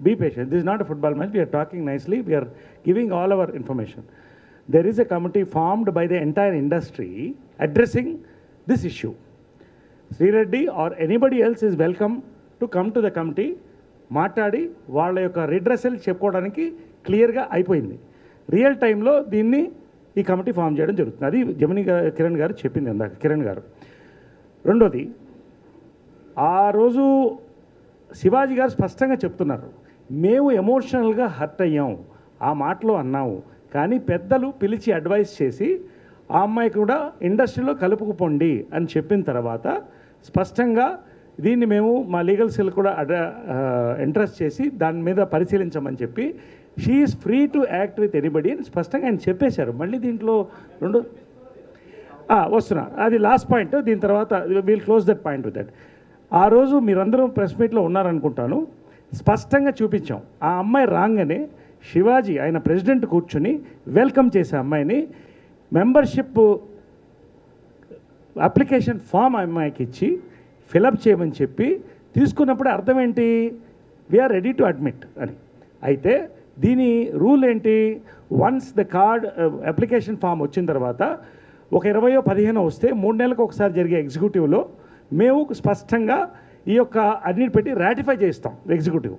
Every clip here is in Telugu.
be patient. This is not a football match. We are talking nicely. We are giving all our information. There is a committee formed by the entire industry addressing this issue. Sri Reddy or anybody else is welcome to come to the committee. మాట్లాడి వాళ్ళ యొక్క రిడ్రెసల్ చెప్పుకోవడానికి క్లియర్గా అయిపోయింది. రియల్ టైంలో దీన్ని ఈ కమిటీ ఫామ్ చేయడం జరుగుతుంది. అది జమిని కిరణ్ గారు చెప్పింది ఇందాక కిరణ్ గారు. రెండోది, ఆ రోజు శివాజీ గారు స్పష్టంగా చెప్తున్నారు, మేము ఎమోషనల్గా హర్ట్ అయ్యాం, ఆ మాటలో అన్నాము, కానీ పెద్దలు పిలిచి అడ్వైస్ చేసి ఆ అమ్మాయి కూడా ఇండస్ట్రీలో కలుపుకుపోండి అని చెప్పిన తర్వాత స్పష్టంగా దీన్ని మేము మా లీగల్ సెల్ కూడా ఇంట్రెస్ట్ చేసి దాని మీద పరిశీలించమని చెప్పి she is free to act with anybody అని స్పష్టంగా ఆయన చెప్పేశారు. మళ్ళీ దీంట్లో రెండు వస్తున్నా, అది లాస్ట్ పాయింట్. దీని తర్వాత we'll close that point with that. ఆ రోజు మీరందరూ ప్రెస్ మీట్లో ఉన్నారనుకుంటాను, స్పష్టంగా చూపించాం. ఆ అమ్మాయి రాగానే శివాజీ ఆయన ప్రెసిడెంట్ కూర్చుని వెల్కమ్ చేసే అమ్మాయిని మెంబర్షిప్ అప్లికేషన్ ఫామ్ అమ్మాయికి ఇచ్చి ఫిలప్ చేయమని చెప్పి తీసుకున్నప్పుడే అర్థం ఏంటి, వీఆర్ రెడీ టు అడ్మిట్ అని. అయితే దీని రూల్ ఏంటి, once the card application form వచ్చిన తర్వాత ఒక 20 or 15 వస్తే 3 నెలలకు ఒకసారి జరిగే ఎగ్జిక్యూటివ్లో మేము స్పష్టంగా ఈ యొక్క అడ్మిట్ పెట్టి రాటిఫై చేస్తాం ఎగ్జిక్యూటివ్.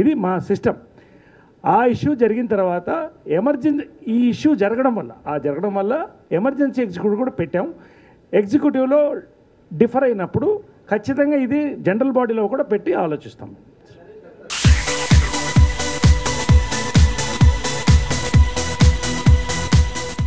ఇది మా సిస్టమ్. ఆ ఇష్యూ జరిగిన తర్వాత ఈ ఇష్యూ జరగడం వల్ల ఎమర్జెన్సీ ఎగ్జిక్యూటివ్ కూడా పెట్టాం. ఎగ్జిక్యూటివ్లో డిఫర్ అయినప్పుడు ఖచ్చితంగా ఇది జనరల్ బాడీలో కూడా పెట్టి ఆలోచిస్తాం.